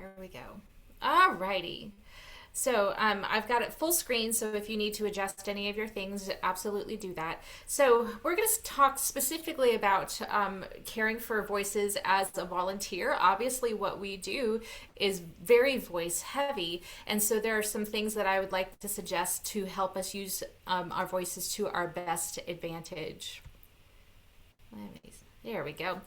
There we go. Alrighty. So I've got it full screen, so if you need to adjust any of your things, absolutely do that. So we're going to talk specifically about caring for voices as a volunteer. Obviously, what we do is very voice heavy, and so there are some things that I would like to suggest to help us use our voices to our best advantage. There we go.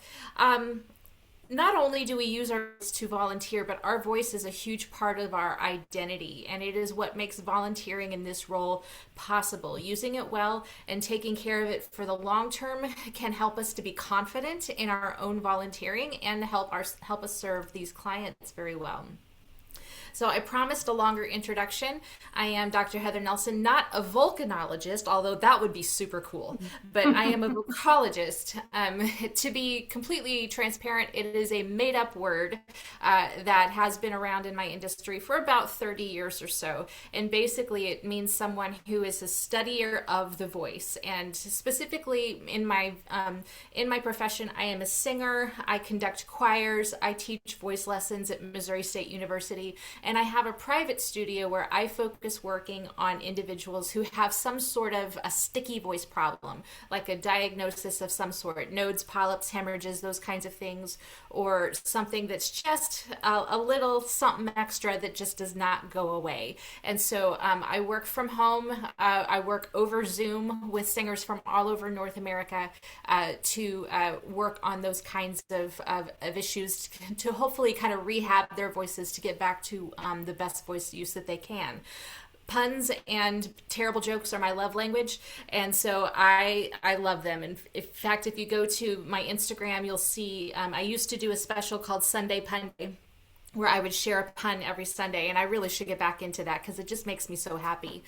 Not only do we use our voice to volunteer, but our voice is a huge part of our identity, and it is what makes volunteering in this role possible. Using it well and taking care of it for the long term can help us to be confident in our own volunteering and help us serve these clients very well. So I promised a longer introduction. I am Dr. Heather Nelson, not a volcanologist, although that would be super cool, but I am a vocologist. To be completely transparent, it is a made-up word that has been around in my industry for about 30 years or so. And basically it means someone who is a studier of the voice. And specifically in my profession, I am a singer, I conduct choirs, I teach voice lessons at Missouri State University, and I have a private studio where I focus working on individuals who have some sort of a sticky voice problem, like a diagnosis of some sort, nodes, polyps, hemorrhages, those kinds of things, or something that's just a little something extra that just does not go away. And so I work from home. I work over Zoom with singers from all over North America to work on those kinds of issues to hopefully kind of rehab their voices to get back to the best voice use that they can. Puns and terrible jokes are my love language, and so I love them. And in fact, if you go to my Instagram, you'll see I used to do a special called Sunday Pun Day, where I would share a pun every Sunday, and I really should get back into that because it just makes me so happy.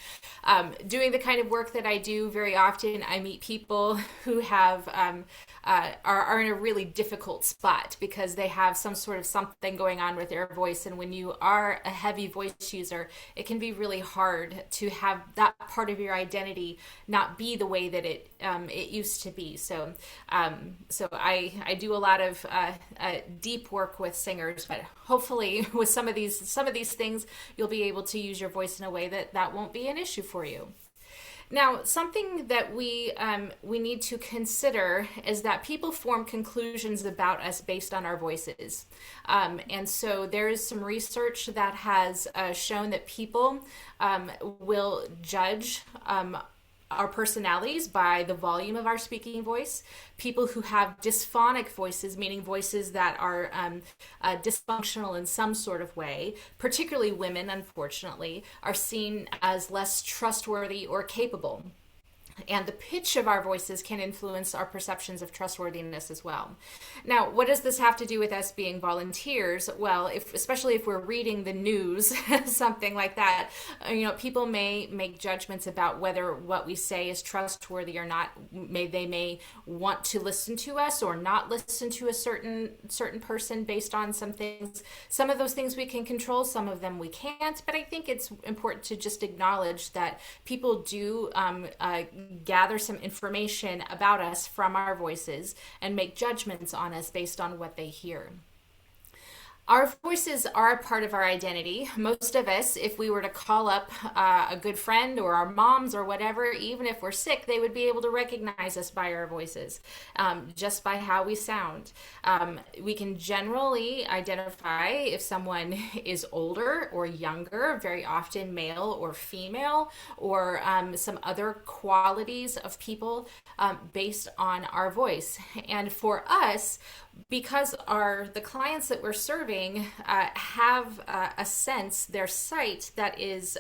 Doing the kind of work that I do, very often I meet people who have are in a really difficult spot because they have some sort of something going on with their voice, and when you are a heavy voice user, it can be really hard to have that part of your identity not be the way that it used to be. So I do a lot of deep work with singers, but hopefully with some of these things, you'll be able to use your voice in a way that won't be an issue for you. Now, something that we need to consider is that people form conclusions about us based on our voices. And so there is some research that has shown that people will judge our personalities by the volume of our speaking voice. People who have dysphonic voices, meaning voices that are dysfunctional in some sort of way, particularly women, unfortunately, are seen as less trustworthy or capable. And the pitch of our voices can influence our perceptions of trustworthiness as well. Now, what does this have to do with us being volunteers? Well, especially if we're reading the news, something like that, people may make judgments about whether what we say is trustworthy or not. They may want to listen to us or not listen to a certain person based on some things. Some of those things we can control, some of them we can't. But I think it's important to just acknowledge that people do gather some information about us from our voices and make judgments on us based on what they hear. Our voices are a part of our identity. Most of us, if we were to call up a good friend or our moms or whatever, even if we're sick, they would be able to recognize us by our voices, just by how we sound. We can generally identify if someone is older or younger, very often male or female, or some other qualities of people based on our voice. And for us, because the clients that we're serving have a sense, their sight that is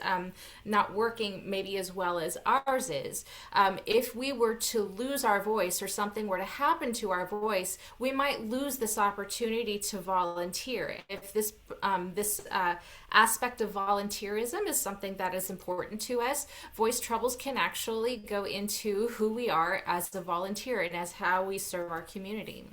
not working maybe as well as ours is. If we were to lose our voice or something were to happen to our voice, we might lose this opportunity to volunteer. If this aspect of volunteerism is something that is important to us, voice troubles can actually go into who we are as a volunteer and as how we serve our community.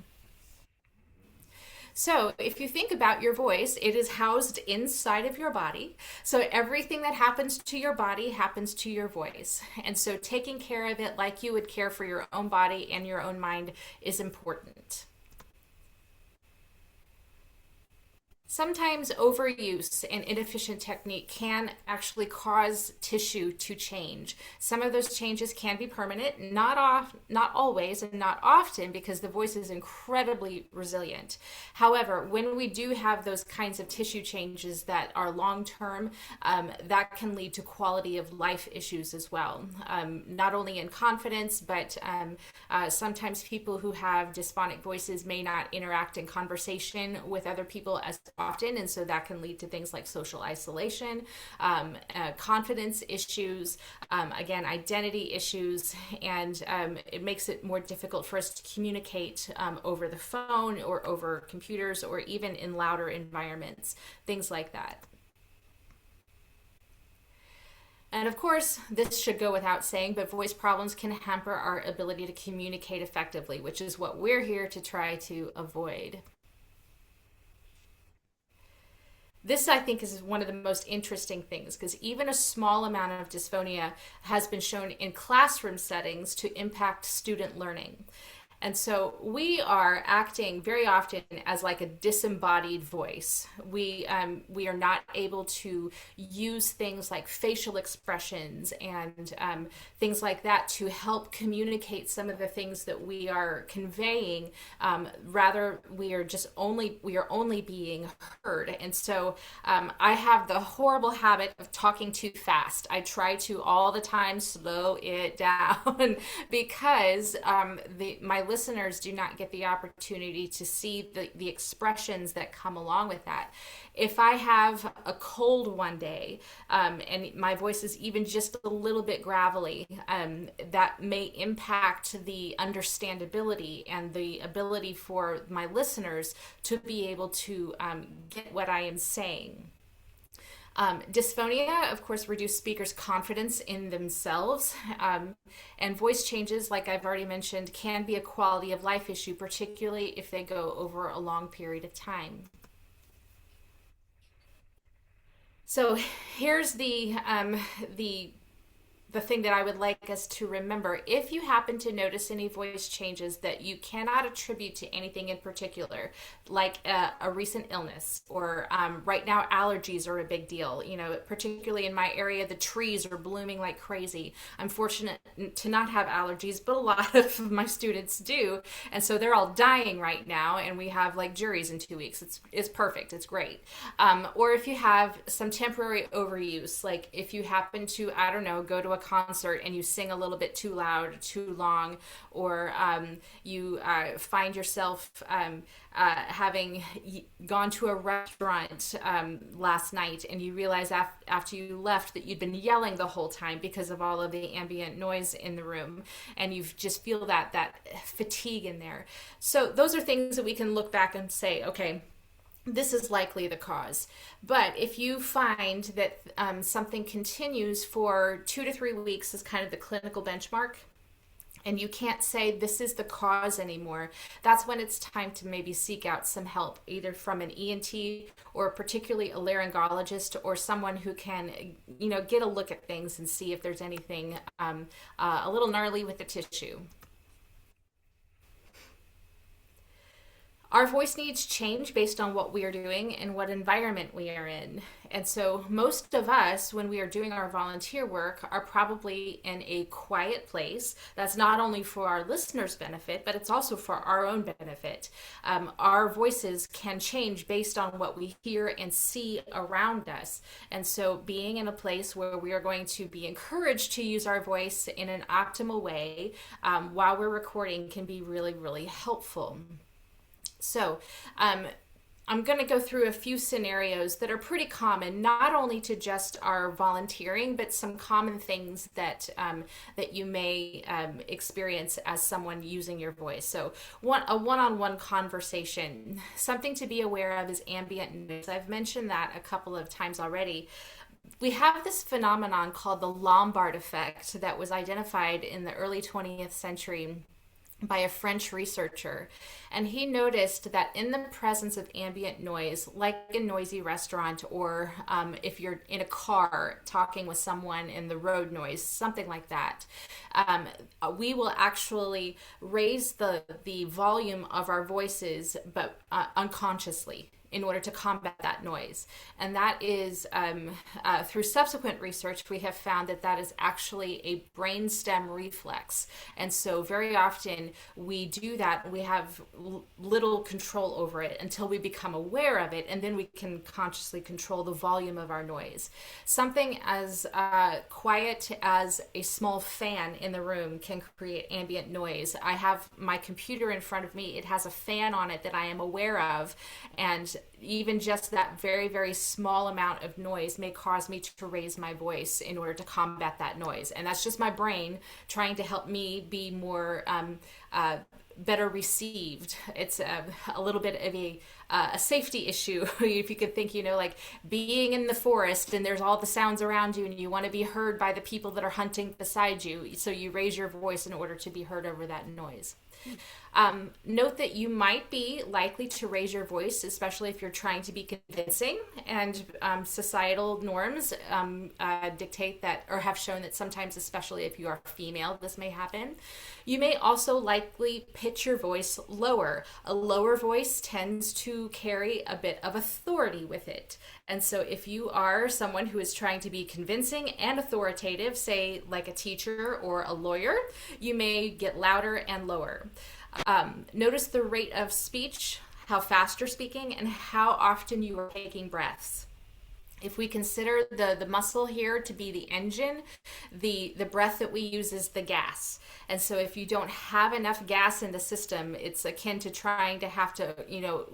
So if you think about your voice, it is housed inside of your body. So everything that happens to your body happens to your voice. And so taking care of it like you would care for your own body and your own mind is important. Sometimes overuse and inefficient technique can actually cause tissue to change. Some of those changes can be permanent, not always, and not often, because the voice is incredibly resilient. However, when we do have those kinds of tissue changes that are long term, that can lead to quality of life issues as well. Not only in confidence, but sometimes people who have dysphonic voices may not interact in conversation with other people as often, and so that can lead to things like social isolation, confidence issues, again, identity issues, and it makes it more difficult for us to communicate over the phone or over computers or even in louder environments, things like that. And of course, this should go without saying, but voice problems can hamper our ability to communicate effectively, which is what we're here to try to avoid. This, I think, is one of the most interesting things, because even a small amount of dysphonia has been shown in classroom settings to impact student learning. And so we are acting very often as like a disembodied voice. We are not able to use things like facial expressions and things like that to help communicate some of the things that we are conveying. Rather, we are only being heard. And so I have the horrible habit of talking too fast. I try to all the time slow it down because my listeners do not get the opportunity to see the expressions that come along with that. If I have a cold one day and my voice is even just a little bit gravelly, that may impact the understandability and the ability for my listeners to be able to get what I am saying. Dysphonia, of course, reduce speakers' confidence in themselves. And voice changes, like I've already mentioned, can be a quality of life issue, particularly if they go over a long period of time. So here's the thing that I would like us to remember. If you happen to notice any voice changes that you cannot attribute to anything in particular, like a recent illness, or right now allergies are a big deal. You know, particularly in my area, the trees are blooming like crazy. I'm fortunate to not have allergies, but a lot of my students do, and so they're all dying right now. And we have like juries in 2 weeks. It's perfect. It's great. Or if you have some temporary overuse, like if you happen to, I don't know, go to a concert and you sing a little bit too loud, too long, or you find yourself having gone to a restaurant last night and you realize after you left that you'd been yelling the whole time because of all of the ambient noise in the room, and you just feel that fatigue in there. So those are things that we can look back and say, okay, this is likely the cause. But if you find that something continues for 2 to 3 weeks as kind of the clinical benchmark, and you can't say this is the cause anymore, that's when it's time to maybe seek out some help, either from an ENT or particularly a laryngologist, or someone who can, get a look at things and see if there's anything a little gnarly with the tissue. Our voice needs change based on what we are doing and what environment we are in. And so most of us, when we are doing our volunteer work, are probably in a quiet place. That's not only for our listeners' benefit, but it's also for our own benefit. Our voices can change based on what we hear and see around us. And so being in a place where we are going to be encouraged to use our voice in an optimal way while we're recording can be really, really helpful. So I'm going to go through a few scenarios that are pretty common, not only to just our volunteering, but some common things that you may experience as someone using your voice. So a one-on-one conversation. Something to be aware of is ambient noise. I've mentioned that a couple of times already. We have this phenomenon called the Lombard effect that was identified in the early 20th century by a French researcher, and he noticed that in the presence of ambient noise, like a noisy restaurant, or if you're in a car talking with someone in the road noise, something like that, we will actually raise the volume of our voices, but unconsciously. in order to combat that noise. And that is, through subsequent research, we have found that that is actually a brainstem reflex. And so very often we do that, we have little control over it until we become aware of it, and then we can consciously control the volume of our noise. Something as quiet as a small fan in the room can create ambient noise. I have my computer in front of me. It has a fan on it that I am aware of, and even just that very, very small amount of noise may cause me to raise my voice in order to combat that noise. And that's just my brain trying to help me be more better received. It's a little bit of a safety issue. If you could think, like being in the forest and there's all the sounds around you and you want to be heard by the people that are hunting beside you. So you raise your voice in order to be heard over that noise. Note that you might be likely to raise your voice, especially if you're trying to be convincing, and societal norms dictate that, or have shown that sometimes, especially if you are female, this may happen. You may also likely pitch your voice lower. A lower voice tends to carry a bit of authority with it. And so if you are someone who is trying to be convincing and authoritative, say like a teacher or a lawyer, you may get louder and lower. Notice the rate of speech, how fast you're speaking, and how often you are taking breaths. If we consider the muscle here to be the engine, the breath that we use is the gas. And so if you don't have enough gas in the system, it's akin to trying to have to,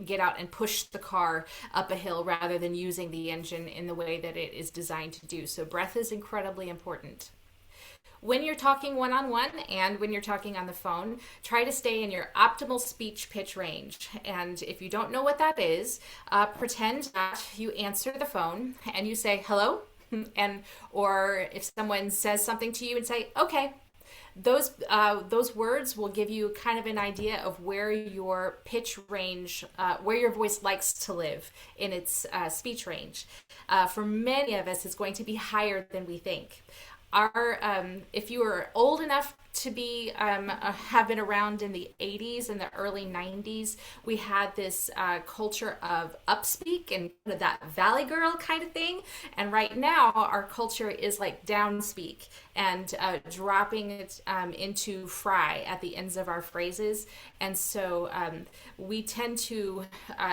get out and push the car up a hill rather than using the engine in the way that it is designed to do. So breath is incredibly important. When you're talking one-on-one and when you're talking on the phone, try to stay in your optimal speech pitch range. And if you don't know what that is, pretend that you answer the phone and you say, hello, or if someone says something to you and say, okay. Those words will give you kind of an idea of where your pitch range, where your voice likes to live in its speech range. For many of us, it's going to be higher than we think. If you were old enough to be have been around in the 80s and the early 90s, we had this culture of upspeak and that Valley Girl kind of thing. And right now, our culture is like downspeak and dropping it into fry at the ends of our phrases. And so we tend to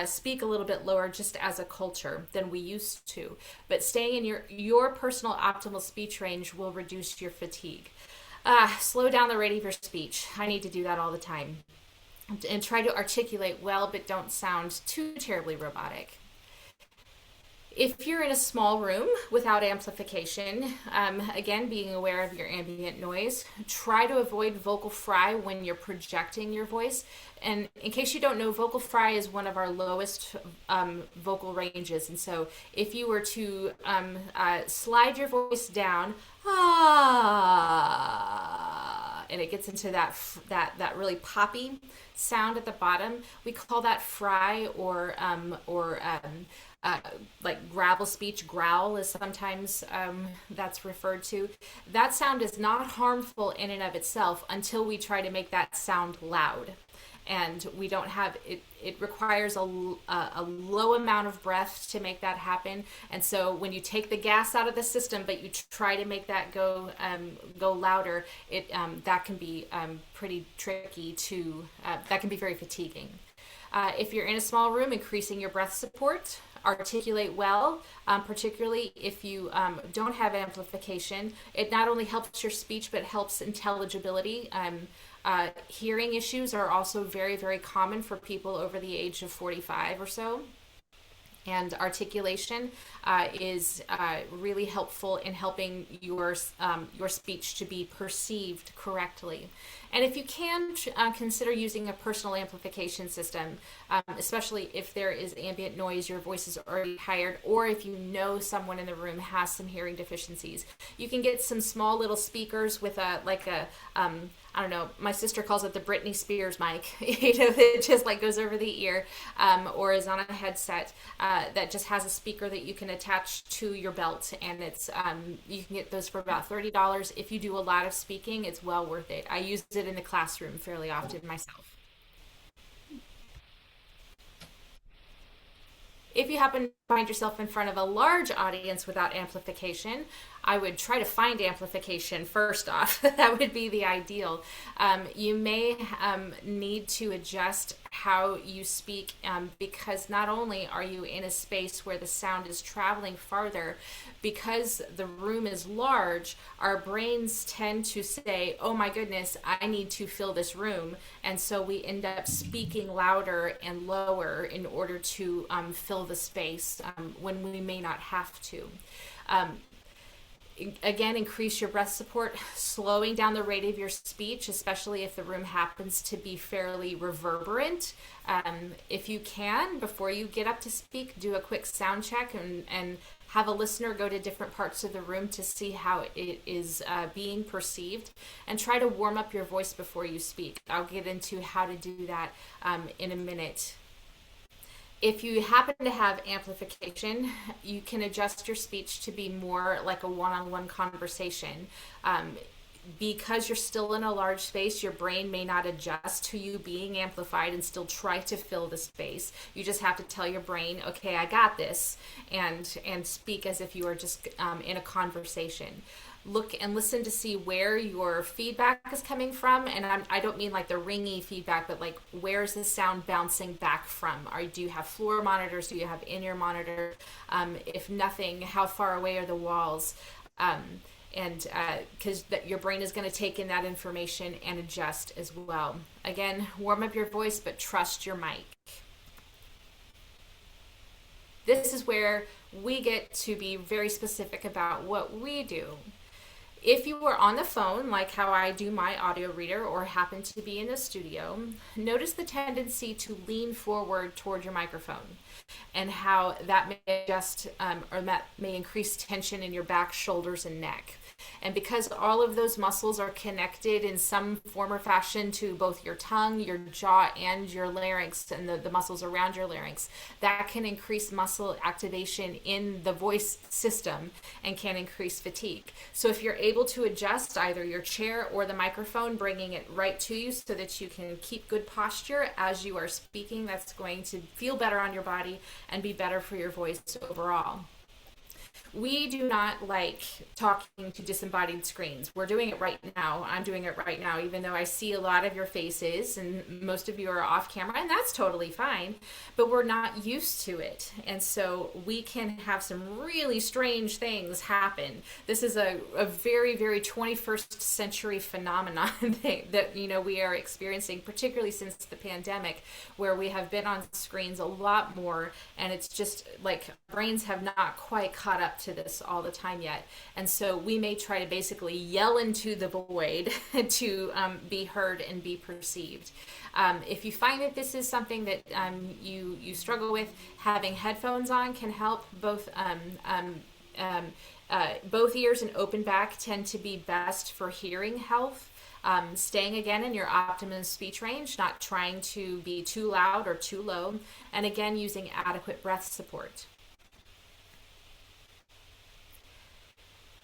speak a little bit lower just as a culture than we used to. But staying in your personal optimal speech range will reduce your fatigue. Slow down the rate of your speech. I need to do that all the time. And try to articulate well, but don't sound too terribly robotic. If you're in a small room without amplification, again, being aware of your ambient noise, try to avoid vocal fry when you're projecting your voice. And in case you don't know, vocal fry is one of our lowest vocal ranges. And so if you were to slide your voice down, and it gets into that really poppy sound at the bottom, we call that fry or like gravel speech. Growl is sometimes that's referred to. That sound is not harmful in and of itself until we try to make that sound loud. And we don't have it. It requires a low amount of breath to make that happen. And so when you take the gas out of the system, but you try to make that go louder, that can be pretty tricky to. That can be very fatiguing. If you're in a small room, increasing your breath support. Articulate well, particularly if you don't have amplification. It not only helps your speech, but helps intelligibility. Hearing issues are also very, very common for people over the age of 45 or so. And articulation is really helpful in helping your speech to be perceived correctly. And if you can, consider using a personal amplification system, especially if there is ambient noise, your voice is already tired, or if you know someone in the room has some hearing deficiencies. You can get some small little speakers with I don't know, my sister calls it the Britney Spears mic, it just like goes over the ear, or is on a headset that just has a speaker that you can attach to your belt, and it's you can get those for about $30. If you do a lot of speaking, it's well worth it. I use it in the classroom fairly often myself. If you happen to find yourself in front of a large audience without amplification, I would try to find amplification first off. That would be the ideal. You may need to adjust how you speak because not only are you in a space where the sound is traveling farther, because the room is large, our brains tend to say, oh my goodness, I need to fill this room. And so we end up speaking louder and lower in order to fill the space when we may not have to. Again, increase your breath support, slowing down the rate of your speech, especially if the room happens to be fairly reverberant. If you can, before you get up to speak, do a quick sound check and have a listener go to different parts of the room to see how it is being perceived, and try to warm up your voice before you speak. I'll get into how to do that in a minute. If you happen to have amplification, you can adjust your speech to be more like a one-on-one conversation. Because you're still in a large space, your brain may not adjust to you being amplified and still try to fill the space. You just have to tell your brain, okay, I got this, and speak as if you are just in a conversation. Look and listen to see where your feedback is coming from, and I don't mean like the ringy feedback, but like where's the sound bouncing back from? Do you have floor monitors? Do you have in-ear monitor? If nothing, how far away are the walls? And because your brain is going to take in that information and adjust as well. Again, warm up your voice, but trust your mic. This is where we get to be very specific about what we do. If you were on the phone, like how I do my audio reader, or happen to be in the studio, notice the tendency to lean forward toward your microphone and how that may adjust or that may increase tension in your back, shoulders, and neck. And because all of those muscles are connected in some form or fashion to both your tongue, your jaw, and your larynx, and the muscles around your larynx, that can increase muscle activation in the voice system and can increase fatigue. So if you're able to adjust either your chair or the microphone, bringing it right to you so that you can keep good posture as you are speaking, that's going to feel better on your body and be better for your voice overall. We do not like talking to disembodied screens. We're doing it right now. I'm doing it right now, even though I see a lot of your faces and most of you are off camera, and that's totally fine, but we're not used to it. And so we can have some really strange things happen. This is a very, very 21st century phenomenon that we are experiencing, particularly since the pandemic, where we have been on screens a lot more, and it's just like brains have not quite caught up to this all the time yet. And so we may try to basically yell into the void to be heard and be perceived. If you find that this is something that you struggle with, having headphones on can help. Both ears and open back tend to be best for hearing health. Staying again in your optimum speech range, not trying to be too loud or too low, and again using adequate breath support.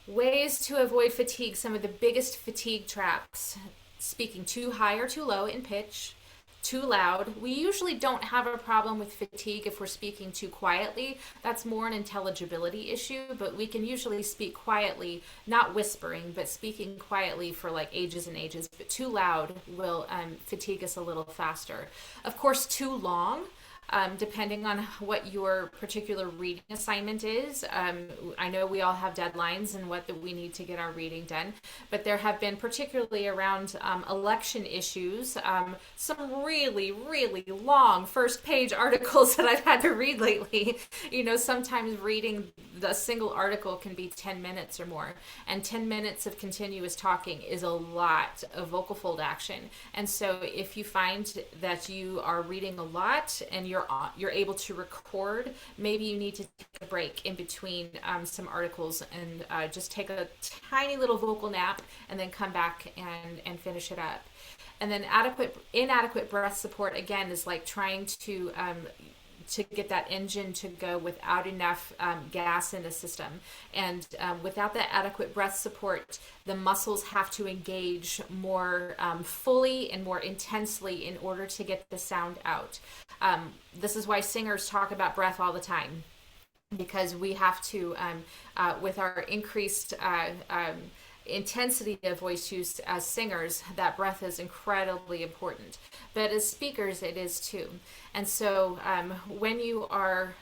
Ways to avoid fatigue. Some of the biggest fatigue traps: speaking too high or too low in pitch, too loud. We usually don't have a problem with fatigue if we're speaking too quietly. That's more an intelligibility issue, but we can usually speak quietly, not whispering, but speaking quietly for like ages and ages. But too loud will fatigue us a little faster. Of course, too long. Depending on what your particular reading assignment is. I know we all have deadlines and what we need to get our reading done, but there have been, particularly around election issues, some really, really long first page articles that I've had to read lately. Sometimes reading the single article can be 10 minutes or more, and 10 minutes of continuous talking is a lot of vocal fold action. And so if you find that you are reading a lot and you're able to record, maybe you need to take a break in between some articles and just take a tiny little vocal nap and then come back and finish it up. And then inadequate breath support, again, is like trying to to get that engine to go without enough gas in the system. And without that adequate breath support, the muscles have to engage more fully and more intensely in order to get the sound out. This is why singers talk about breath all the time, because we have to, with our increased intensity of voice use as singers, that breath is incredibly important. But as speakers, it is too. And so when you are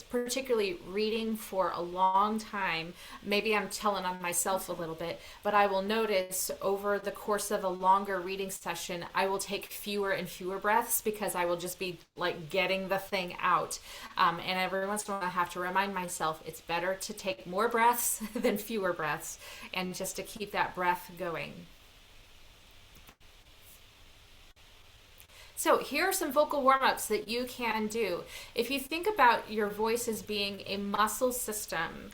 particularly reading for a long time, maybe I'm telling on myself a little bit, but I will notice over the course of a longer reading session, I will take fewer and fewer breaths because I will just be like getting the thing out. And every once in a while I have to remind myself it's better to take more breaths than fewer breaths, and just to keep that breath going. So here are some vocal warm-ups that you can do. If you think about your voice as being a muscle system,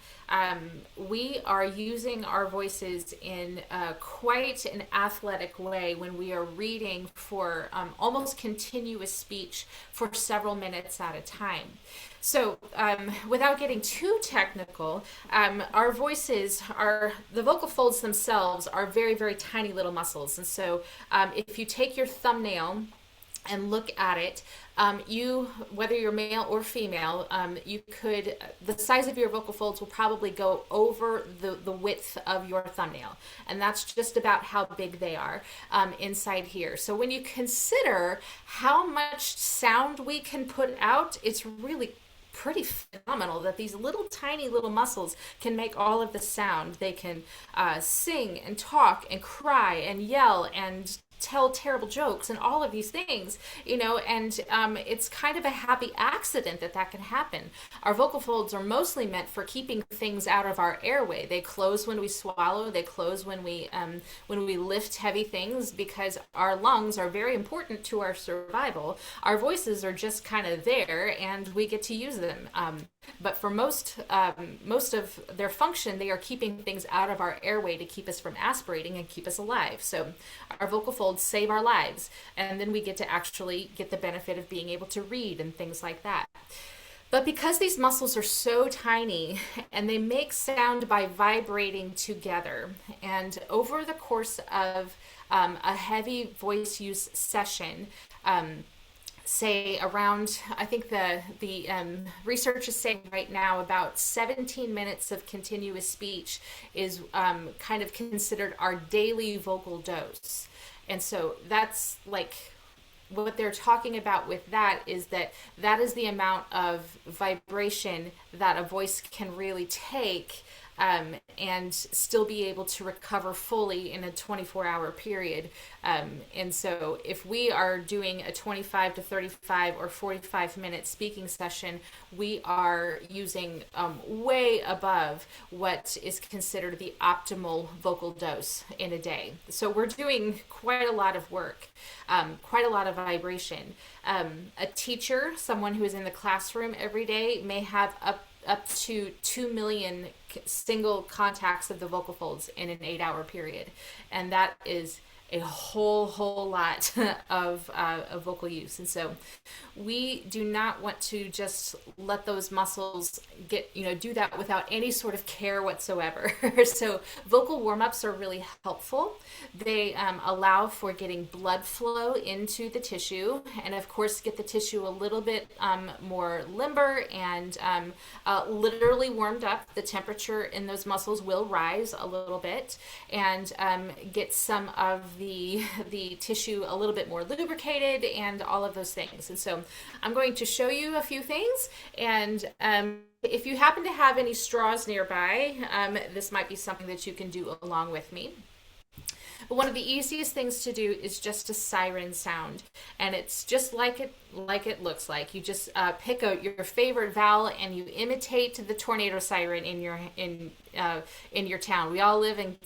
we are using our voices in quite an athletic way when we are reading for almost continuous speech for several minutes at a time. So without getting too technical, our voices are, the vocal folds themselves are very, very tiny little muscles. And so if you take your thumbnail and look at it, whether you're male or female, you could, the size of your vocal folds will probably go over the width of your thumbnail. And that's just about how big they are inside here. So when you consider how much sound we can put out, it's really pretty phenomenal that these little tiny little muscles can make all of the sound. They can sing and talk and cry and yell and tell terrible jokes and all of these things, and it's kind of a happy accident that can happen. Our vocal folds are mostly meant for keeping things out of our airway. They close when we swallow, they close when we lift heavy things, because our lungs are very important to our survival. Our voices are just kind of there and we get to use them. But for most of their function, they are keeping things out of our airway to keep us from aspirating and keep us alive. So our vocal folds save our lives, and then we get to actually get the benefit of being able to read and things like that. But because these muscles are so tiny and they make sound by vibrating together, and over the course of a heavy voice use session, say around, I think the research is saying right now about 17 minutes of continuous speech is kind of considered our daily vocal dose. And so that's like what they're talking about with that is that is the amount of vibration that a voice can really take and still be able to recover fully in a 24-hour period. And so if we are doing a 25 to 35 or 45-minute speaking session, we are using way above what is considered the optimal vocal dose in a day. So we're doing quite a lot of work, quite a lot of vibration. A teacher, someone who is in the classroom every day, may have up to 2 million single contacts of the vocal folds in an 8-hour period. And that is a whole lot of vocal use. And so we do not want to just let those muscles do that without any sort of care whatsoever. So vocal warm-ups are really helpful. They allow for getting blood flow into the tissue, and of course get the tissue a little bit more limber and literally warmed up. The temperature in those muscles will rise a little bit, and get some of the tissue a little bit more lubricated and all of those things. And so I'm going to show you a few things, and if you happen to have any straws nearby, this might be something that you can do along with me. But one of the easiest things to do is just a siren sound, and it's just like it looks like. You just pick out your favorite vowel and you imitate the tornado siren in in your town. We all live in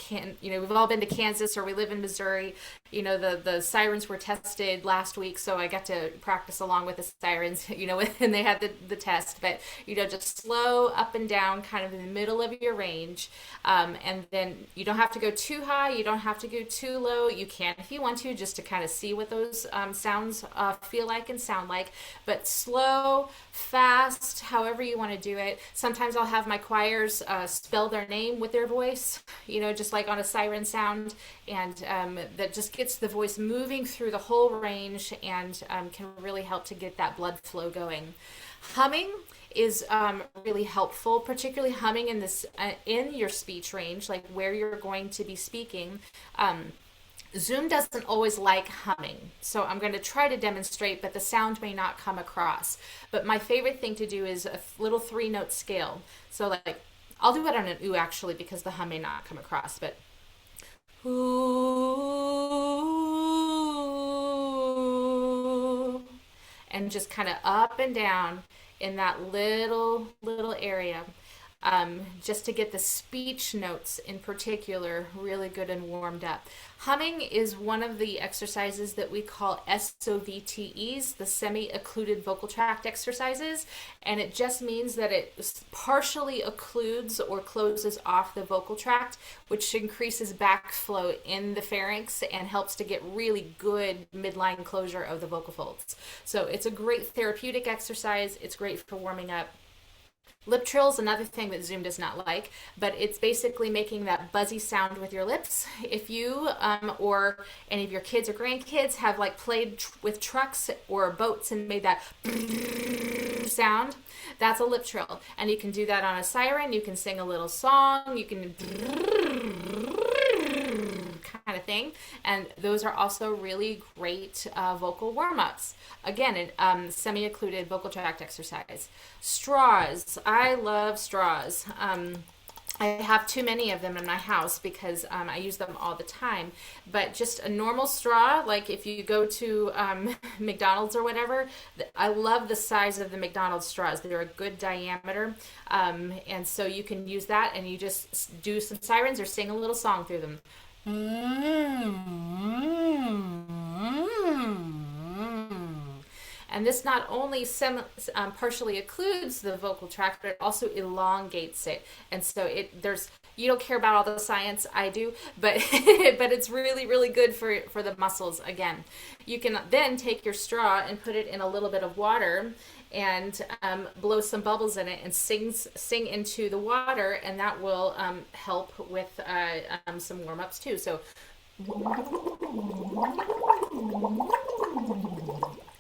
we've all been to Kansas, or we live in Missouri. The sirens were tested last week, so I got to practice along with the sirens, when they had the test. But, just slow up and down, kind of in the middle of your range. And then you don't have to go too high. You don't have to go too low. You can if you want to, just to kind of see what those sounds feel like and sound like. But slow, fast, however you want to do it. Sometimes I'll have my choirs spell their name with their voice, just like on a siren sound. And that just gets the voice moving through the whole range, and can really help to get that blood flow going. Humming is really helpful, particularly humming in your speech range, like where you're going to be speaking. Zoom doesn't always like humming, so I'm going to try to demonstrate, but the sound may not come across. But my favorite thing to do is a little 3-note scale. So like, I'll do it on an ooh actually, because the hum may not come across, but ooh, and just kind of up and down in that little area, just to get the speech notes in particular really good and warmed up. Humming is one of the exercises that we call SOVTEs, the semi-occluded vocal tract exercises, and it just means that it partially occludes or closes off the vocal tract, which increases backflow in the pharynx and helps to get really good midline closure of the vocal folds. So it's a great therapeutic exercise. It's great for warming up. Lip trill is another thing that Zoom does not like, but it's basically making that buzzy sound with your lips. If you or any of your kids or grandkids have like played with trucks or boats and made that sound, that's a lip trill. And you can do that on a siren. You can sing a little song. You can kind of thing, and those are also really great vocal warm-ups. Again, semi-occluded vocal tract exercise. Straws. I love straws. I have too many of them in my house because I use them all the time. But just a normal straw, like if you go to McDonald's or whatever, I love the size of the McDonald's straws. They're a good diameter. And so you can use that, and you just do some sirens or sing a little song through them. And this not only partially occludes the vocal tract, but it also elongates it. And so you don't care about all the science, I do, but but it's really, really good for the muscles. Again, you can then take your straw and put it in a little bit of water and blow some bubbles in it and sing into the water, and that will help with some warm-ups too. So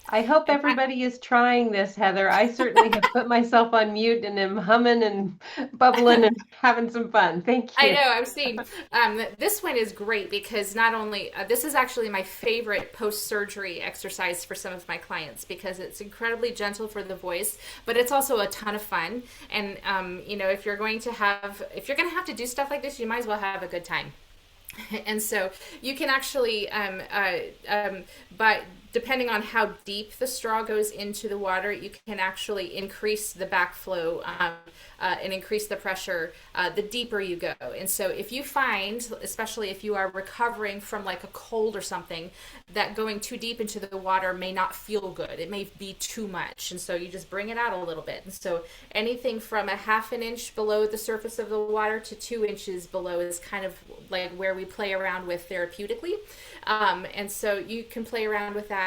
I hope everybody is trying this, Heather. I certainly have put myself on mute and am humming and bubbling and having some fun. Thank I you. know, I've seen. This one is great because not only, this is actually my favorite post-surgery exercise for some of my clients because it's incredibly gentle for the voice, but it's also a ton of fun. And, if you're going to have to do stuff like this, you might as well have a good time. And so you can actually, depending on how deep the straw goes into the water, you can actually increase the backflow and increase the pressure the deeper you go. And so if you find, especially if you are recovering from like a cold or something, that going too deep into the water may not feel good. It may be too much. And so you just bring it out a little bit. And so anything from a half an inch below the surface of the water to 2 inches below is kind of like where we play around with therapeutically. And so you can play around with that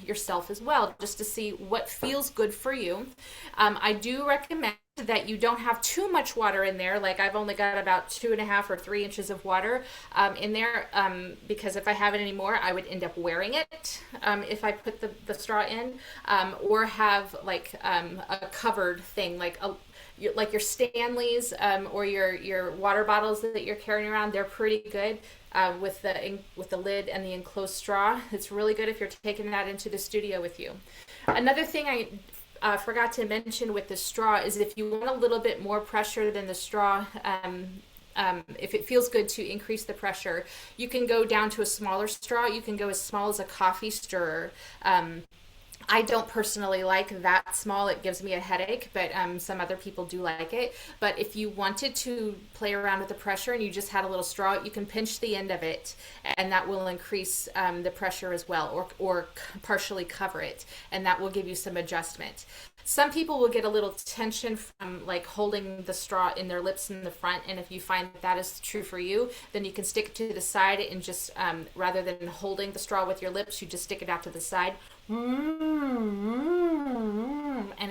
yourself as well, just to see what feels good for you. I do recommend that you don't have too much water in there. Like I've only got about 2.5 or 3 inches of water in there because if I have it anymore, I would end up wearing it if I put the straw in, or have like a covered thing, like your Stanleys or your water bottles that you're carrying around. They're pretty good. With the lid and the enclosed straw. It's really good if you're taking that into the studio with you. Another thing I forgot to mention with the straw is if you want a little bit more pressure than the straw, if it feels good to increase the pressure, you can go down to a smaller straw. You can go as small as a coffee stirrer. I don't personally like that small. It gives me a headache, but some other people do like it. But if you wanted to play around with the pressure and you just had a little straw, you can pinch the end of it, and that will increase the pressure as well, or partially cover it, and that will give you some adjustment. Some people will get a little tension from like holding the straw in their lips in the front, and if you find that that is true for you, then you can stick it to the side and just rather than holding the straw with your lips, you just stick it out to the side, and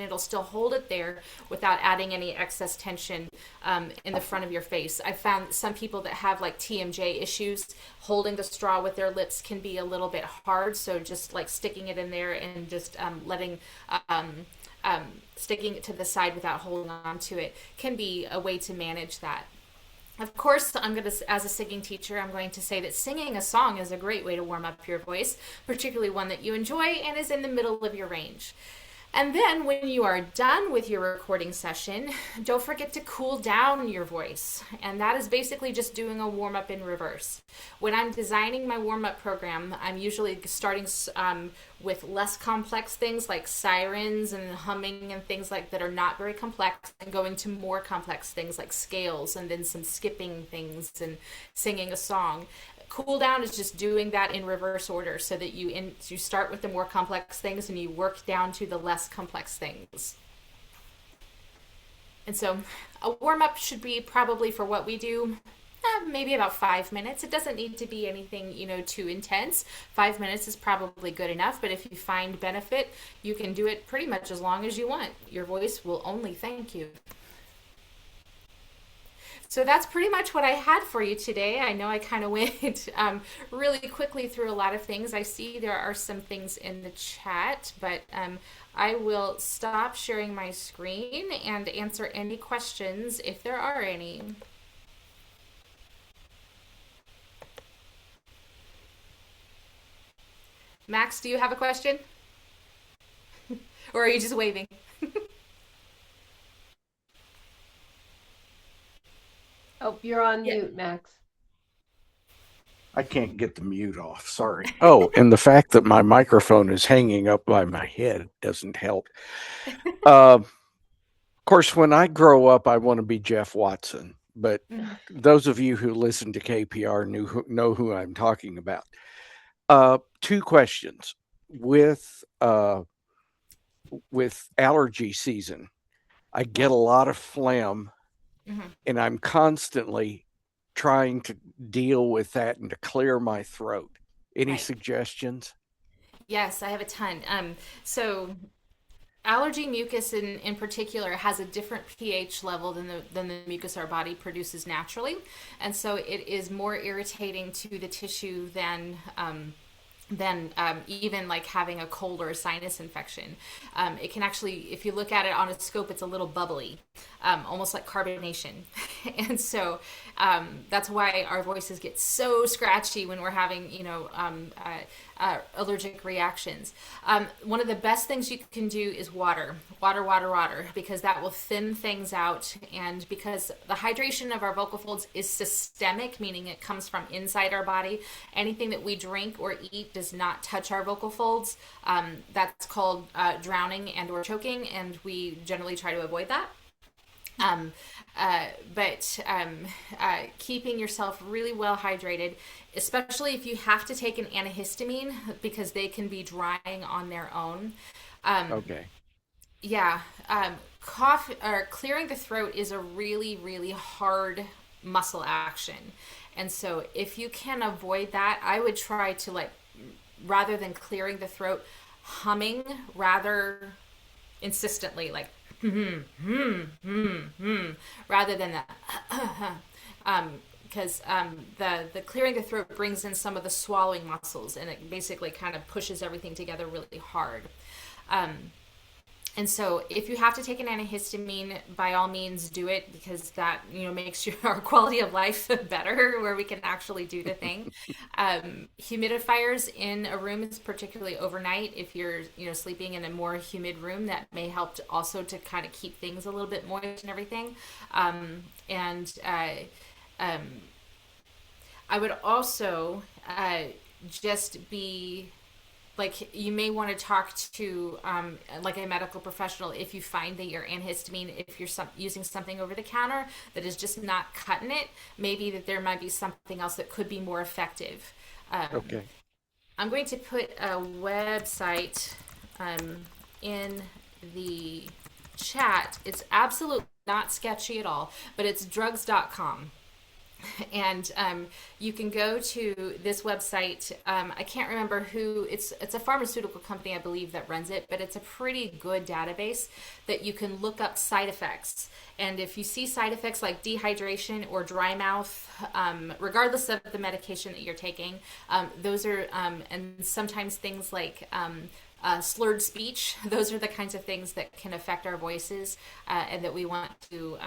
it'll still hold it there without adding any excess tension in the front of your face. I've found some people that have like TMJ issues, holding the straw with their lips can be a little bit hard. So just like sticking it in there and just letting sticking it to the side without holding on to it can be a way to manage that. Of course, as a singing teacher, I'm going to say that singing a song is a great way to warm up your voice, particularly one that you enjoy and is in the middle of your range. And then when you are done with your recording session, don't forget to cool down your voice. And that is basically just doing a warm up in reverse. When I'm designing my warm up program, I'm usually starting with less complex things like sirens and humming and things like that are not very complex, and going to more complex things like scales and then some skipping things and singing a song. Cool down is just doing that in reverse order, so that you start with the more complex things and you work down to the less complex things. And so a warm up should be probably for what we do, maybe about 5 minutes. It doesn't need to be anything, too intense. 5 minutes is probably good enough, but if you find benefit, you can do it pretty much as long as you want. Your voice will only thank you. So that's pretty much what I had for you today. I know I kind of went really quickly through a lot of things. I see there are some things in the chat, but I will stop sharing my screen and answer any questions if there are any. Max, do you have a question? Or are you just waving? Oh, you're on Yeah. mute, Max. I can't get the mute off. Sorry. Oh, and the fact that my microphone is hanging up by my head doesn't help. Of course, when I grow up, I want to be Jeff Watson. But those of you who listen to KPR know who I'm talking about. Two questions. With allergy season, I get a lot of phlegm, and I'm constantly trying to deal with that and to clear my throat. Any Right. suggestions? Yes, I have a ton. So allergy mucus in particular has a different pH level than the mucus our body produces naturally, and so it is more irritating to the tissue than even like having a cold or a sinus infection. It can actually, if you look at it on a scope, it's a little bubbly, almost like carbonation. And so that's why our voices get so scratchy when we're having, allergic reactions. One of the best things you can do is water, because that will thin things out. And because the hydration of our vocal folds is systemic, meaning it comes from inside our body, anything that we drink or eat does not touch our vocal folds. That's called drowning and or choking, and we generally try to avoid that. Um, but keeping yourself really well hydrated, especially if you have to take an antihistamine, because they can be drying on their own. Okay. Yeah, cough or clearing the throat is a really, really hard muscle action. And so if you can avoid that, I would try to like, rather than clearing the throat, humming rather insistently, like rather than that, because the clearing the throat brings in some of the swallowing muscles, and it basically kind of pushes everything together really hard. And so if you have to take an antihistamine, by all means do it, because that, makes our quality of life better, where we can actually do the thing. Humidifiers in a room is particularly overnight. If you're, sleeping in a more humid room, that may help to also to kind of keep things a little bit moist and everything. And I would also just be like you may want to talk to like a medical professional if you find that your antihistamine, if you're using something over the counter that is just not cutting it, maybe that there might be something else that could be more effective. um, Okay. I'm going to put a website in the chat. It's absolutely not sketchy at all, but it's drugs.com. And you can go to this website. I can't remember who it's a pharmaceutical company, I believe, that runs it, but it's a pretty good database that you can look up side effects. And if you see side effects like dehydration or dry mouth, regardless of the medication that you're taking, those are and sometimes things like slurred speech. Those are the kinds of things that can affect our voices, and that we want to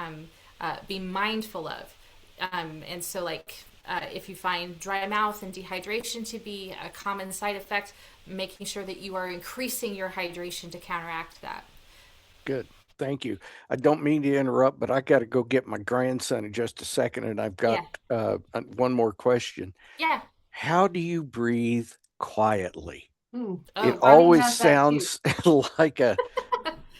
be mindful of. And so, like, if you find dry mouth and dehydration to be a common side effect, making sure that you are increasing your hydration to counteract that. Good. Thank you. I don't mean to interrupt, but I got to go get my grandson in just a second, and I've got Yeah. one more question. Yeah. How do you breathe quietly? It Oh, Bonnie always has that too. sounds like a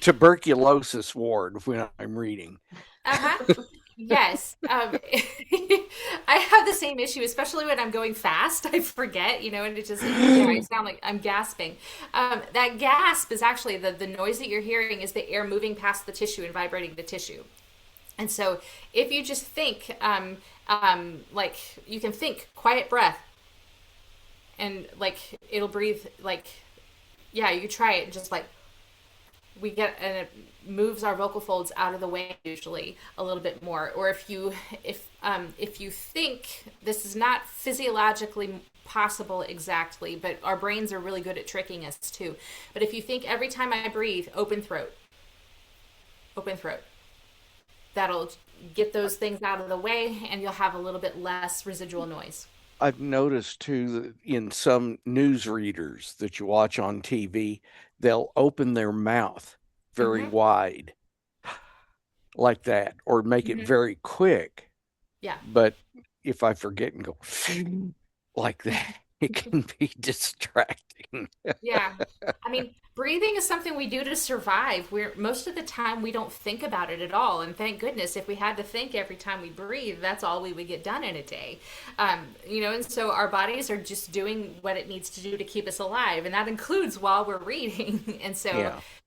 tuberculosis ward when I'm reading. uh-huh. Yes. I have the same issue, especially when I'm going fast. I forget, and I sound like I'm gasping. That gasp is actually the noise that you're hearing is the air moving past the tissue and vibrating the tissue. And so if you just think, like you can think quiet breath, and like it'll breathe like, yeah, you try it, just like we get, and it moves our vocal folds out of the way usually a little bit more. Or if you think, this is not physiologically possible exactly, but our brains are really good at tricking us too. But if you think every time I breathe, open throat, that'll get those things out of the way, and you'll have a little bit less residual noise. I've noticed too that in some news readers that you watch on TV, they'll open their mouth very Mm-hmm. wide like that, or make it Mm-hmm. very quick. Yeah. But if I forget and go like that, it can be distracting. Yeah. I mean, breathing is something we do to survive. We're most of the time we don't think about it at all. And thank goodness, if we had to think every time we breathe, that's all we would get done in a day. And so our bodies are just doing what it needs to do to keep us alive. And that includes while we're reading. And so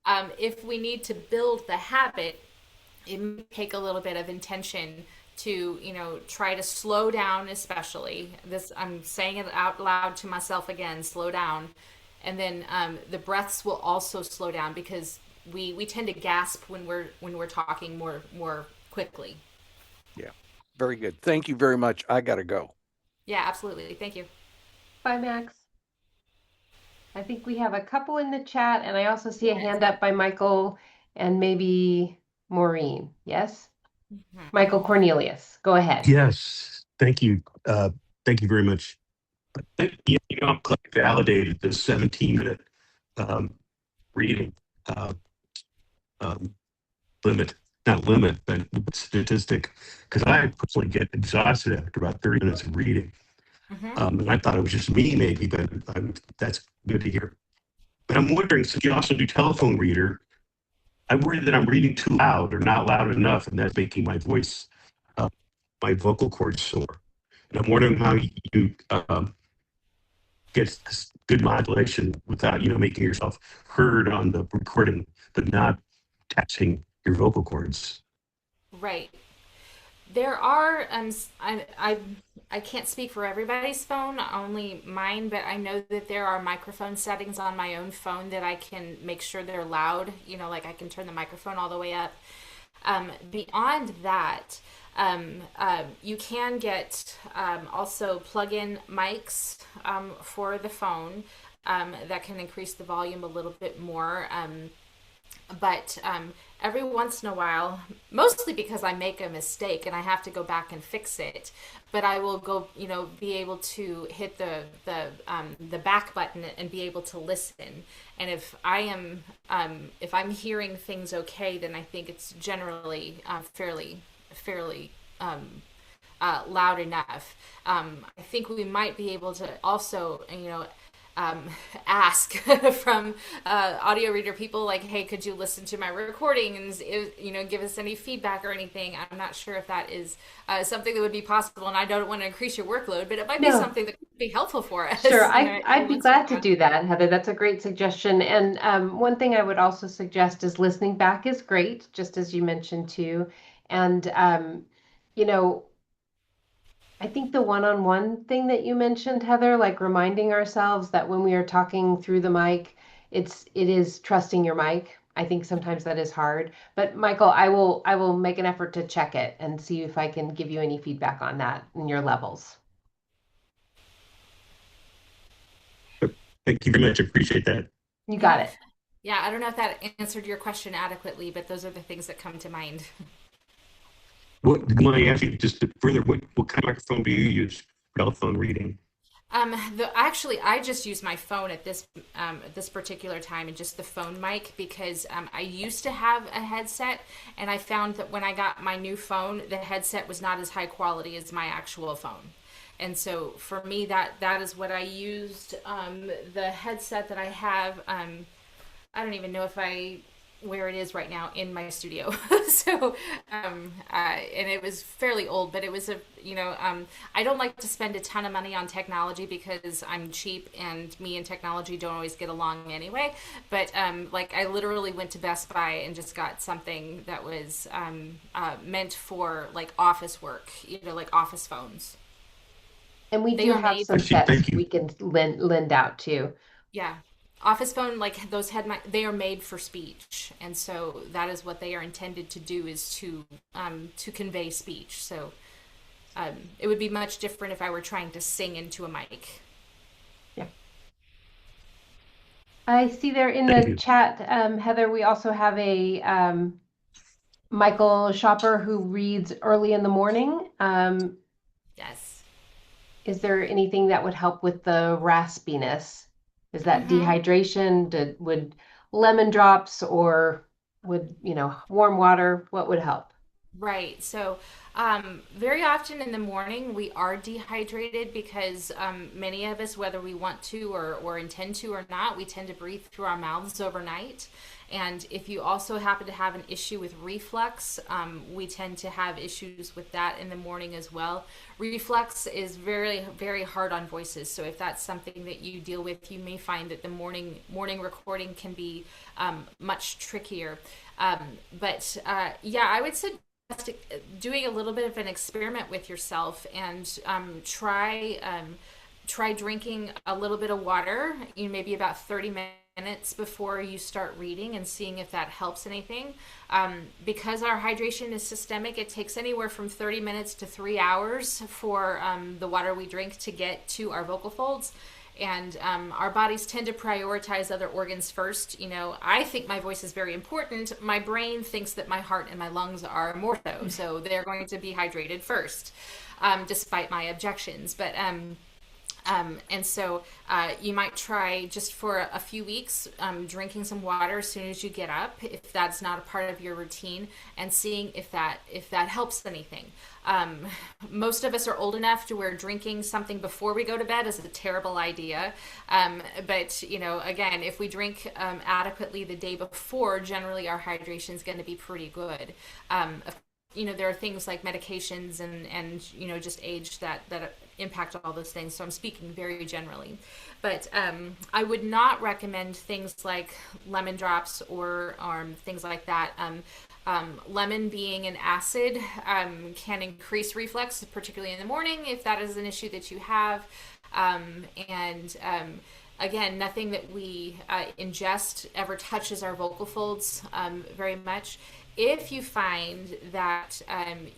Yeah. if we need to build the habit, it may take a little bit of intention to try to slow down, especially this, I'm saying it out loud to myself again, slow down. And then the breaths will also slow down, because we tend to gasp when we're talking more quickly. Yeah. Very good. Thank you very much. I got to go. Yeah, absolutely. Thank you. Bye, Max. I think we have a couple in the chat, and I also see a hand up by Michael and maybe Maureen. Yes? Michael Cornelius, go ahead. Yes, thank you. Thank you very much. I'm validated the 17-minute reading uh, um, limit, not limit, but statistic, because I personally get exhausted after about 30 minutes of reading. And I thought it was just me, maybe, but that's good to hear. But I'm wondering, since you also do telephone reader, I worry that I'm reading too loud or not loud enough, and that's making my voice, my vocal cords sore. And I'm wondering how you get this good modulation without, making yourself heard on the recording, but not taxing your vocal cords. Right. There are I can't speak for everybody's phone, only mine, but I know that there are microphone settings on my own phone that I can make sure they're loud. Like I can turn the microphone all the way up. Beyond that, you can get also plug-in mics for the phone that can increase the volume a little bit more. But every once in a while, mostly because I make a mistake and I have to go back and fix it, but I will go, be able to hit the back button and be able to listen. And if I'm hearing things okay, then I think it's generally fairly loud enough. I think we might be able to also, ask from audio reader people like, hey, could you listen to my recording and give us any feedback or anything. I'm not sure if that is something that would be possible, and I don't want to increase your workload, but it might be No, something that could be helpful for us. sure. Every I'd be once in a glad to while. do that, Heather. That's a great suggestion. And one thing I would also suggest is listening back is great, just as you mentioned too. And you know, I think the one-on-one thing that you mentioned, Heather, like reminding ourselves that when we are talking through the mic, it is trusting your mic. I think sometimes that is hard. But Michael, I will make an effort to check it and see if I can give you any feedback on that and your levels. Thank you very much. Appreciate that. You got Yeah. it. Yeah, I don't know if that answered your question adequately, but those are the things that come to mind. What want to ask you just to further? What kind of microphone do you use for telephone reading? Actually, I just use my phone at this particular time, and just the phone mic, because I used to have a headset, and I found that when I got my new phone, the headset was not as high quality as my actual phone. And so for me, that is what I used. The headset that I have, I don't even know if I where it is right now in my studio. So, and it was fairly old, but it was I don't like to spend a ton of money on technology because I'm cheap, and me and technology don't always get along anyway. But like, I literally went to Best Buy and just got something that was meant for like office work, like office phones. And we They do are have made, some sets Thank you. we can lend out too. yeah. Office phone, like those they are made for speech, and so that is what they are intended to do, is to convey speech. So it would be much different if I were trying to sing into a mic. Yeah. I see there in Thank the you. chat, Heather, we also have a Michael Shopper who reads early in the morning. Yes. Is there anything that would help with the raspiness? Is that Mm-hmm. dehydration? Would lemon drops, or would, warm water? What would help? Right. So, very often in the morning, we are dehydrated because many of us, whether we want to or intend to or not, we tend to breathe through our mouths overnight. And if you also happen to have an issue with reflux, we tend to have issues with that in the morning as well. Reflux is very, very hard on voices. So if that's something that you deal with, you may find that the morning recording can be much trickier. Yeah, I would say doing a little bit of an experiment with yourself, and try drinking a little bit of water, maybe about 30 minutes before you start reading, and seeing if that helps anything. Because our hydration is systemic, it takes anywhere from 30 minutes to 3 hours for the water we drink to get to our vocal folds. And our bodies tend to prioritize other organs first. I think my voice is very important. My brain thinks that my heart and my lungs are more so. So they're going to be hydrated first, despite my objections. And so you might try just for a few weeks drinking some water as soon as you get up, if that's not a part of your routine, and seeing if that helps anything. Most of us are old enough to where drinking something before we go to bed is a terrible idea. But again, if we drink adequately the day before, generally our hydration is going to be pretty good. There are things like medications and just age that impact all those things. So I'm speaking very generally, but I would not recommend things like lemon drops or things like that. Lemon being an acid can increase reflux, particularly in the morning, if that is an issue that you have. And again, nothing that we ingest ever touches our vocal folds very much. If you find that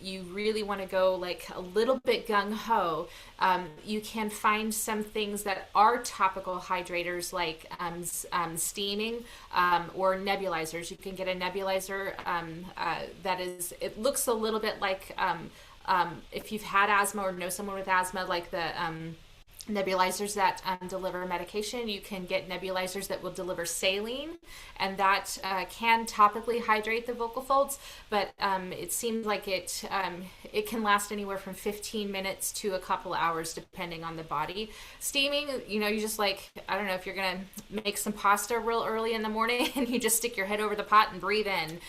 you really want to go like a little bit gung-ho, you can find some things that are topical hydrators, like steaming or nebulizers. You can get a nebulizer it looks a little bit like if you've had asthma or know someone with asthma, like nebulizers that deliver medication. You can get nebulizers that will deliver saline, and that can topically hydrate the vocal folds. But it seems like it can last anywhere from 15 minutes to a couple hours, depending on the body. Steaming, you just like, I don't know, if you're gonna make some pasta real early in the morning and you just stick your head over the pot and breathe in.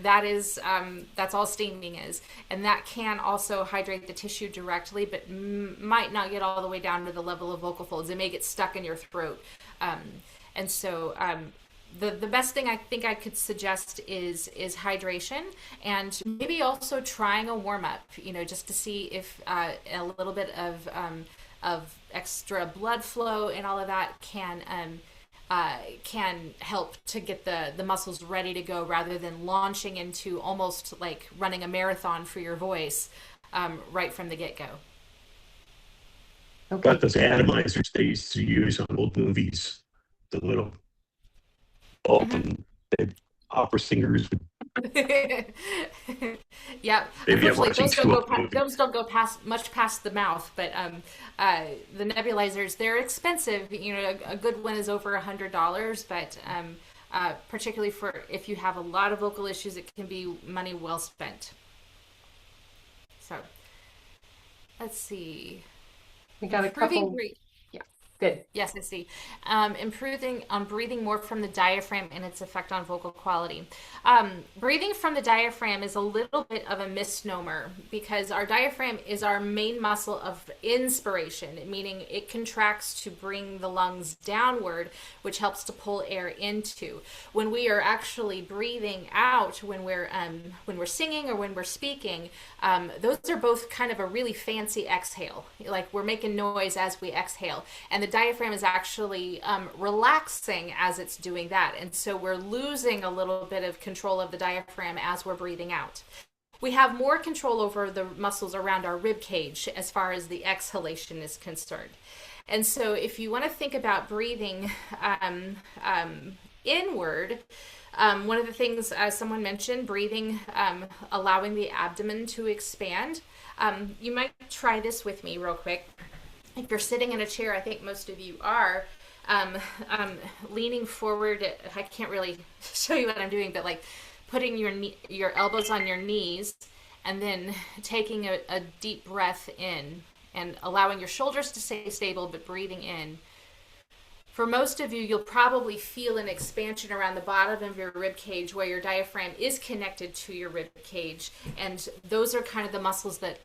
That's all steaming is, and that can also hydrate the tissue directly, but might not get all the way down to the level of vocal folds. It may get stuck in your throat. And so the best thing I think I could suggest is hydration, and maybe also trying a warm up, just to see if a little bit of extra blood flow and all of that can help to get the muscles ready to go, rather than launching into almost like running a marathon for your voice right from the get go. Okay. Got those atomizers they used to use on old movies, the little bulb, and the opera singers would. Yeah, Maybe I'm unfortunately, watching those don't go much past the mouth. But the nebulizers, they're expensive. A good one is over $100. But particularly for if you have a lot of vocal issues, it can be money well spent. So let's see. We got a couple. Yeah, good. Yes, I see. Improving on breathing more from the diaphragm and its effect on vocal quality. Breathing from the diaphragm is a little bit of a misnomer, because our diaphragm is our main muscle of inspiration, meaning it contracts to bring the lungs downward, which helps to pull air into. When we are actually breathing out, when we're singing or when we're speaking, those are both kind of a really fancy exhale. Like, we're making noise as we exhale, and the diaphragm is actually relaxing as it's doing that. And so we're losing a little bit of control of the diaphragm as we're breathing out. We have more control over the muscles around our rib cage as far as the exhalation is concerned. And so if you want to think about breathing inward, one of the things someone mentioned, breathing, allowing the abdomen to expand. You might try this with me real quick. If you're sitting in a chair, I think most of you are, leaning forward. I can't really show you what I'm doing, but like putting your elbows on your knees, and then taking a deep breath in and allowing your shoulders to stay stable, but breathing in. For most of you, you'll probably feel an expansion around the bottom of your rib cage, where your diaphragm is connected to your rib cage, and those are kind of the muscles that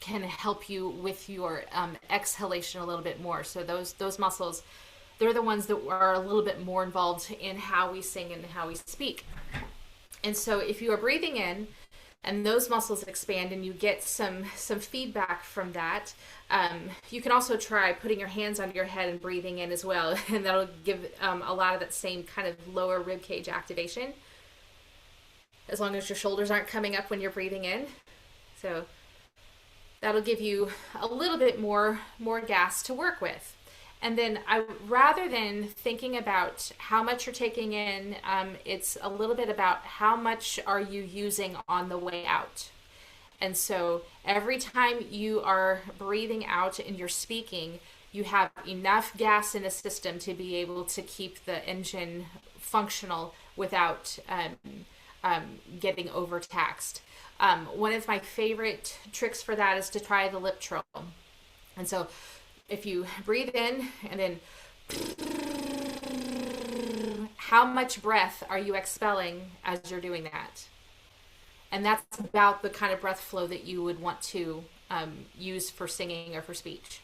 can help you with your exhalation a little bit more. So those muscles, they're the ones that are a little bit more involved in how we sing and how we speak. And so if you are breathing in and those muscles expand and you get some feedback from that, you can also try putting your hands on your head and breathing in as well, and that'll give a lot of that same kind of lower rib cage activation, as long as your shoulders aren't coming up when you're breathing in. So that'll give you a little bit more gas to work with. And then rather than thinking about how much you're taking in, it's a little bit about how much are you using on the way out. And so every time you are breathing out and you're speaking, you have enough gas in the system to be able to keep the engine functional without getting overtaxed. One of my favorite tricks for that is to try the lip trill. And so if you breathe in and then how much breath are you expelling as you're doing that? And that's about the kind of breath flow that you would want to use for singing or for speech.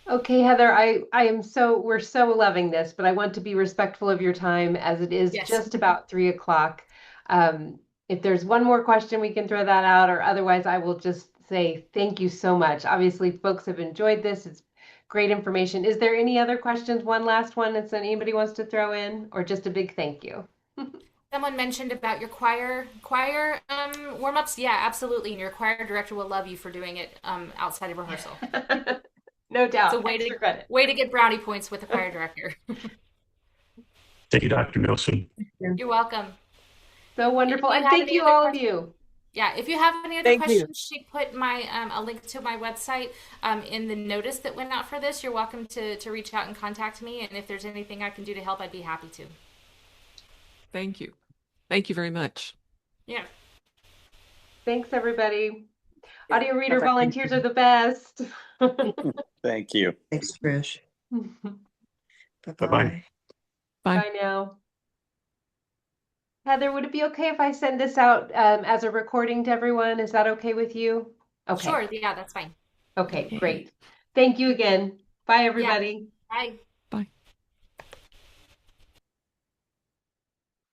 Okay, Heather, we're so loving this, but I want to be respectful of your time, as it is just about 3:00. If there's one more question, we can throw that out, or otherwise I will just say thank you so much. Obviously, folks have enjoyed this. It's great information. Is there any other questions? One last one that anybody wants to throw in, or just a big thank you? Someone mentioned about your choir warm-ups. Yeah, absolutely. And your choir director will love you for doing it outside of rehearsal. No doubt. It's a way to get brownie points with the choir director. Thank you, Dr. Nelson. You're welcome. So wonderful. And thank you, all of you. Yeah, if you have any other Thank you. questions, she put my a link to my website in the notice that went out for this. You're welcome to reach out and contact me, and if there's anything I can do to help, I'd be happy to. Thank you. Thank you very much. Yeah. Thanks, everybody. Audio reader Perfect. volunteers are the best. Thank you. Thanks, Trish. Bye-bye. Bye-bye. Bye. Bye now. Heather, would it be okay if I send this out as a recording to everyone? Is that okay with you? Okay. Sure. Yeah, that's fine. Okay, great. Thank you again. Bye, everybody. Bye.